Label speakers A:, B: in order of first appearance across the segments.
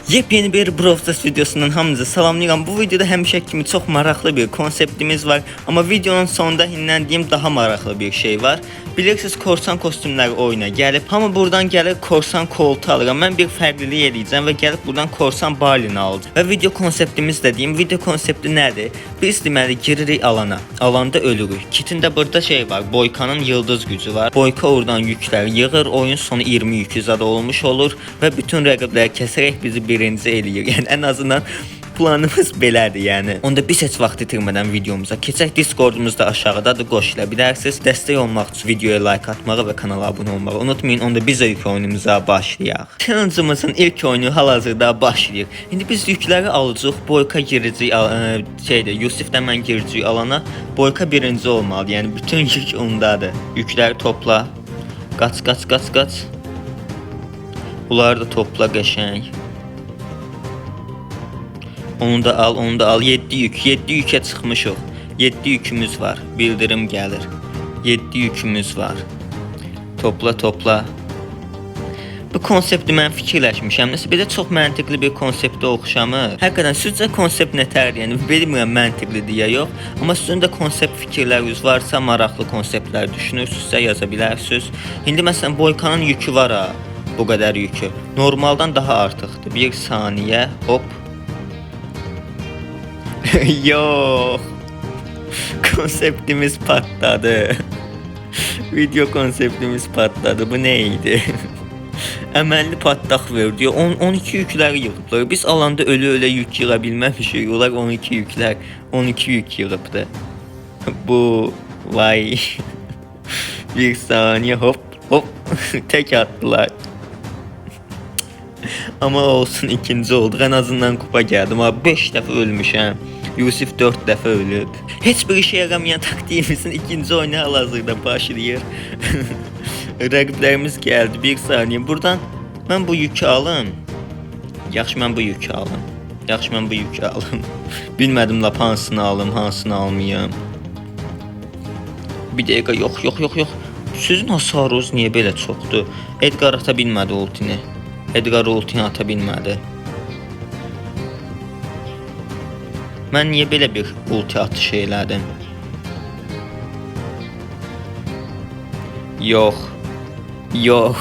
A: Yepyeni bir Brawl Stars videosundan hamınızı salamlayıram. Bu videoda həmişə kimi çox maraqlı bir konseptimiz var. Amma videonun sonunda hinləndiyim daha maraqlı bir şey var. Bilirsiniz, korsan kostümləri oyuna gəlib. Hamı buradan gəlir korsan koltuğu alıram. Mən bir fərqlilik eləyəcəm və gəlib buradan korsan balini aldım. Və video konseptimiz də deyim. Video konsepti nədir? Biz deməli giririk alana. Alanda ölürük. Kitində burada şey var. Boykanın yıldız gücü var. Boyka oradan yüklər yığır. Oyun sonu 20 yükü zad olmuş olur və bütün rəqibləri kəsərək bizi birinci eləyir. Yəni ən azından planımız belədir yəni. Onda biz heç vaxt itirmədən videomuza keçək. Discordumuzda aşağıdadır, qoşula bilərsiniz. Dəstək olmaq üçün videoya like atmağı və kanala abunə olmağı unutmayın. Onda biz ilk oyunumuza başlayaq. Challenge'ımızın ilk oyunu hal-hazırda başlayır. İndi biz yükləri alacağıq. Boyka girəcək, Yusif'dən mən girəcək alana. Boyka birinci olmalı. Yəni bütün yük ondadır. Yükləri topla. Qaç, qaç, qaç, qaç. Bunları da topla qəşəng. Onu da al, onu da al. 7 yük. 7 yüke çıxmışıq. 7 yükümüz var. Bildirim gəlir. 7 yükümüz var. Topla, topla. Bu konsepti mən fikirləşmişəm. Nəsə belə çox məntiqli bir konseptə oxşamır. Həqiqətən sizcə konsept nətərdir? Yəni bilmirəm məntiqlidir ya yox. Amma sizin də konsept fikirləriniz varsa, maraqlı konseptlər düşünürsünüzsə yaza bilərsiniz. İndi məsələn Boykanın yükü var ha. Bu qədər yükü. Normaldan daha artıqdır. 1 saniyə. Hop. Yox. Konseptimiz patladı. Video konseptimiz patladı. Bu ne idi? Əməlli patlaq verdi. 12 yükləri yığıblar. Biz alanda ölə yük yığa bilməmişik. Onlar 12 yüklər. 12 yük yığıbdı. Bu vay. 1 saniyə hop hop. Tek attılar. Ama olsun, ikinci olduq. En azından kupa gəldim. 5 dəfə ölmüşəm. Yusif 4 dəfə ölüb. Heç bir işe yaramayan taktiğimizin ikinci oyunu hal-hazırda başlayır. Rəqiblərimiz gəldi. 1 saniyə. Buradan mən bu yükü alım. Yaxşı, mən bu yükü alım. Yaxşı, mən bu yükü alım. Bilmədim lap hansını alım, hansını almayım. Bir dəqiqə, yox, yox, yox, yox. Sizin hasarınız niyə belə çoxdur? Edgar ata bilmədi ultini. Edgar ultini ata bilmədi. Mən niyə belə bir ulti atış elədim? Yox. Yox.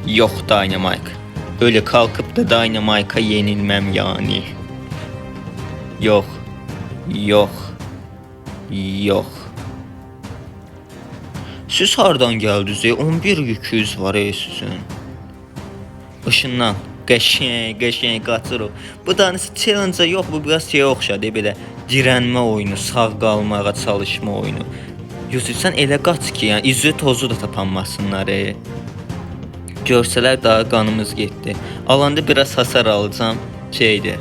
A: Yox Dynamite. Öyle kalkıp da Dynamite'a yenilmem yani. Yox. Yox. Yox. Siz hardan gəldiniz? 11 yükünüz var sizin. Işından. Qəşəng qaçırıq. Bu danısı challenge yox, bu biraz şeyə oxşadı, belə dirənmə oyunu, sağ qalmağa çalışma oyunu. Yusuf, sən elə qaç ki, yəni üzü tozu da tapanmasınlar. Görsələr daha qanımız getdi. Alanda biraz hasar alacağım. Şeydir.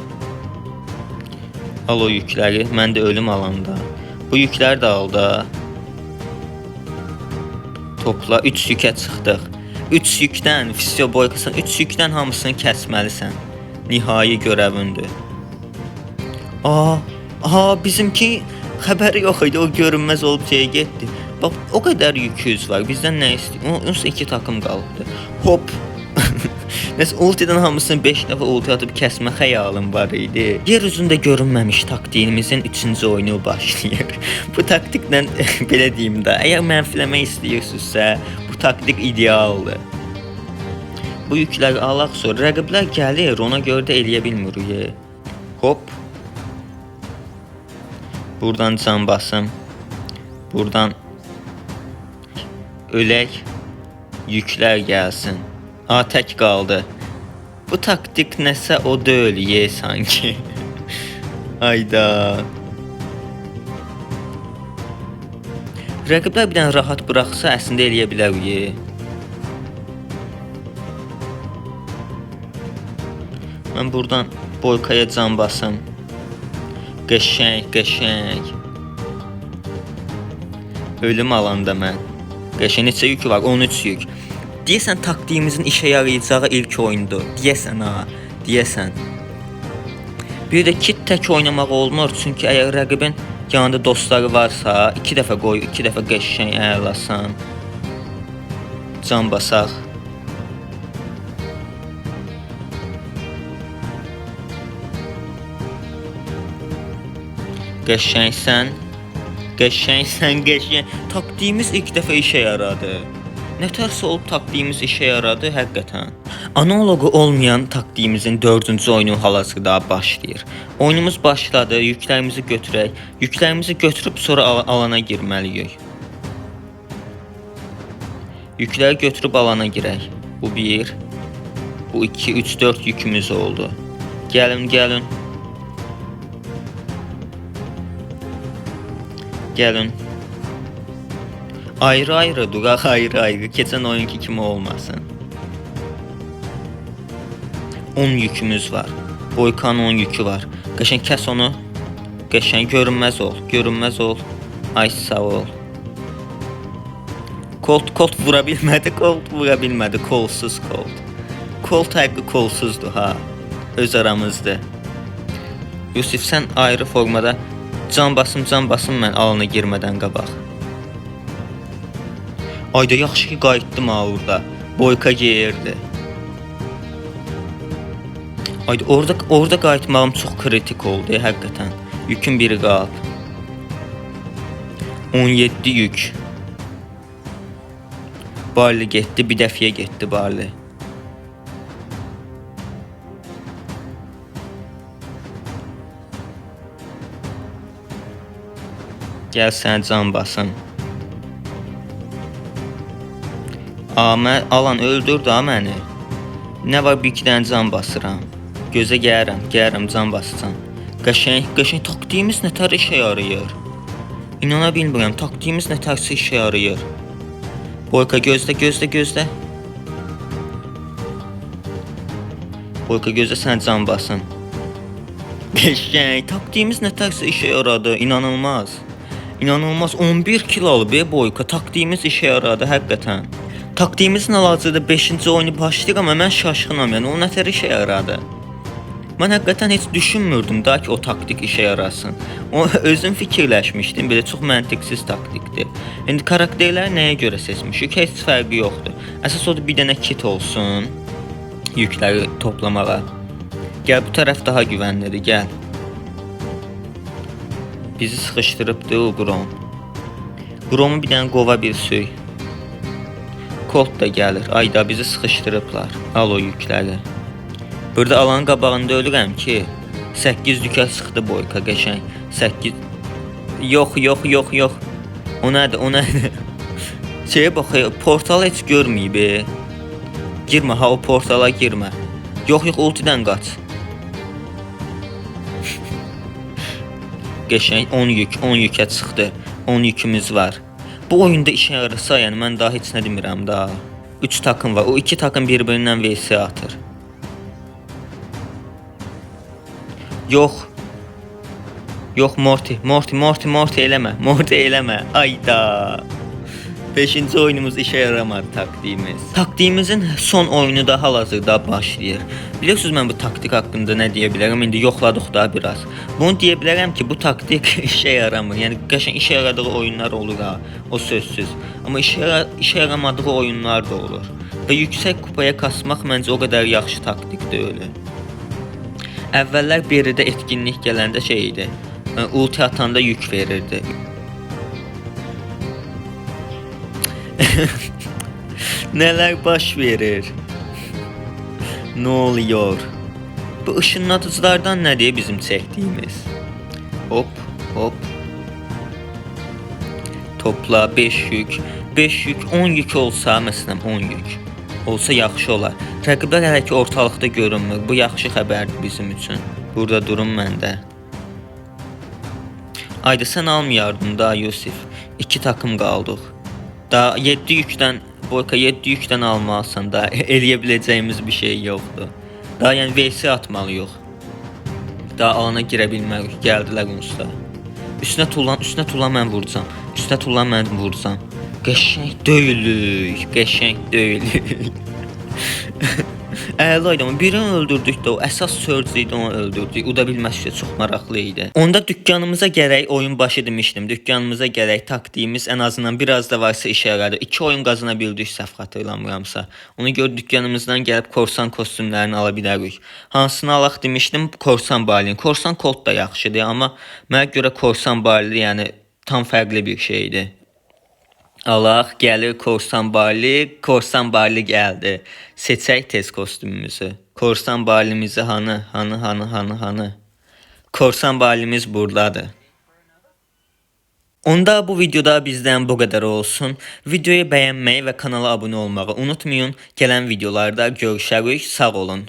A: Al o yükləri, mən də ölüm alanda. Bu yükləri də al da. Topla, 3 yükə çıxdıq. 3 yükdən, Fisio Boykasan, 3 yükdən hamısını kəsməlisən. Nihai görəvindir. Bizimki xəbəri yox idi, o görünməz olub şeyə getdi. Bax, o qədər yüküz var, bizdən nə istəyir? Onsuz 2 takım qalıbdı. Hop. Nəsə ultidən hamısını 5 dəfə ulti atıb kəsmə xəyalım var idi. Yer üzündə görünməmiş taktiğimizin 3-cü oyunu başlayır. Bu taktiklə belə deyim də, əgər mənfiləmək istəyirsinizsə, bu taktik idealdır. Bu yükləri alaq sonra rəqiblər gəlir, ona görə də eləyə bilmirik. Hop. Buradan can basım. Buradan ölək. Yüklər gəlsin. Tək qaldı. Bu taktik nəsə o deyil sanki. Ayda. Rəqiblər bir dənə rahat bıraxsa əslində eləyə bilərik. Mən buradan Boykaya can basım. Qəşəng. Ölüm alanda mən. Qəşəng neçə yükü var? 13 yük. Deyəsən taktiğimizin işe yarayacağı ilk oyundur. Deyəsən ha. Deyəsən. Bir də kit tək oynamaq olmur. Çünki əgər rəqibin yanında dostları varsa 2 dəfə qoy, 2 dəfə qəşəng əyləsən. Can basaq. Qəşəngsən. Qəşəngsən, qəşəng. Taktiğimiz ilk dəfə işə yaradı. Nə tərsə olub taktiğimiz işə yaradı həqiqətən. Analogu olmayan taktiğimizin 4-cü oyunu hal-hazırda başlayır. Oyunumuz başladı. Yüklərimizi götürək. Yüklərimizi götürüb sonra alana girməliyik. Yükləri götürüb alana girək. Bu 1, bu 2, 3, 4 yükümüz oldu. Gəlin, gəlin. Gəlin. Ayrı-ayrı duraq, ayrı-ayrı. Keçən oyunki kimi olmasın. 10 yükümüz var. Boykanın 10 yükü var. Qəşəng kəs onu. Qəşəng görünməz ol, görünməz ol. Ay sağ ol. Colt vura bilmədi, Colt vura bilmədi. Kolsuz Colt. Colt həqiqi kolsuzdur ha. Öz aramızda. Yusif sən ayrı formada can basım mən alana girmədən qabaq. Ayda yaxşı ki qayıtdım ha orada. Boyka geyirdi. Ayda orada qayıtmağım çox kritik oldu həqiqətən. Yükün biri qalıb. 17 yük. Barley getdi, bir dəfiyə getdi Barley. Gəl sən can basın. Alan öldür da məni. Nə var bir iki dənə can basıram. Gözə gəlirəm can basacam. Qəşəng taktiğimiz nətər işə yarayır. İnana bilmirəm, taktiğimiz nətərsə işə yarayır. Boyka gözlə. Boyka gözlə sən can basın. Qəşəng taktiğimiz nətərsə işə yaradı, inanılmaz. İnanılmaz 11 kilo alıb Boyka, taktiğimiz işə yaradı həqiqətən. Taktiğimizin hal-hazırda 5-ci oyunu başlayır amma mən şaşkınam, yəni o nətər işə yaradı. Mən həqiqətən heç düşünmürdüm da ki o taktik işə yarasın. O özüm fikirləşmişdim, belə çox məntiqsiz taktikdir. İndi karakterləri nəyə görə seçmişik? Heç fərqi yoxdur. Əsas odur bir dənə kit olsun yükləri toplamağa. Gəl bu tərəf daha güvənlidir, gəl. Bizi sıxışdırıbdı o Grom. Gromu bir dənə qova bir süy. Colt da gəlir. Ayda bizi sıxışdırıblar. Al o yükləri. Burada alanın qabağında ölürəm ki 8 yükə sıxdı Boyka qəşəng. 8. Yox. O nədir? Şeyə bax, portal heç görməyib. Girmə ha, o portala girmə. Yox, ultidən qaç. Qəşəng 10 yükə çıxdı. 10 yükümüz var. Bu oyunda işə yarasa, yəni mən daha heç nə demirəm da. 3 takım var. O 2 takım bir-birindən vs atır. Yox Morty eləmə. Morty eləmə. Ayda. 5-ci oyunumuz işə yaramadı taktiğimiz. Taktiğimizin son oyunu da hal-hazırda başlayır. Bilirsiniz mən bu taktik haqqında nə deyə bilərəm? İndi yoxladıq da biraz. Bunu deyə bilərəm ki bu taktik işə yaramır. Yəni qəşəng işə yaradığı oyunlar olur ha, o sözsüz. Amma işə yaramadığı oyunlar da olur. Və yüksək kupaya kasmaq məncə o qədər yaxşı taktik deyil. Əvvəllər biridə etkinlik gələndə şey idi. Ulti atanda yük verirdi. Nələr baş verir? Nə oluyor? Bu ışınlatıcılardan nədir bizim çəkdiyimiz? Hop. Topla 5 yük. 5 yük 10 yük olsa, məsələn 10 yük olsa yaxşı olar. Rəqiblər hələ ki ortalıqda görünmür. Bu yaxşı xəbərdir bizim üçün. Burada durum məndə. Ayda sən almayardın da Yusif. 2 takım qaldıq. Daha 7 yükdən Boyka 7 yükdən almalısan da eləyə biləcəyimiz bir şey yoxdur. Daha yəni VS atmalıyıq. Daha alana girə bilmərik. Gəldilər usta. Üstünə tullan mən vuracam. Qəşəng döyülük. Əla idi, amma birini öldürdük də o əsas Surge idi, onu öldürdük. Uda bilməsi çox maraqlı idi. Onda dükkanımıza gərək oyun başı demişdim. Dükkanımıza gərək taktiğimiz ən azından biraz da varsa işə yaradı. 2 oyun qazana bildik səhv xatırlamıramsa. Ona görə dükkanımızdan gəlib korsan kostyumlarını ala bilərik. Hansını alaq demişdim? Korsan Barlin. Korsan Colt da yaxşıdır, amma mənə görə Korsan Barli yəni tam fərqli bir şeydir. Allah gəlir Korsan Barli, Korsan Barli gəldi. Seçək tez kostyumumuzu. Korsan Barlimizi hanı? Korsan Barlimiz buradadır. Onda bu videoda bizdən bu qədər olsun. Videoyu bəyənməyi və kanala abunə olmağı unutmayın. Gələn videolarda görüşərik. Sağ olun.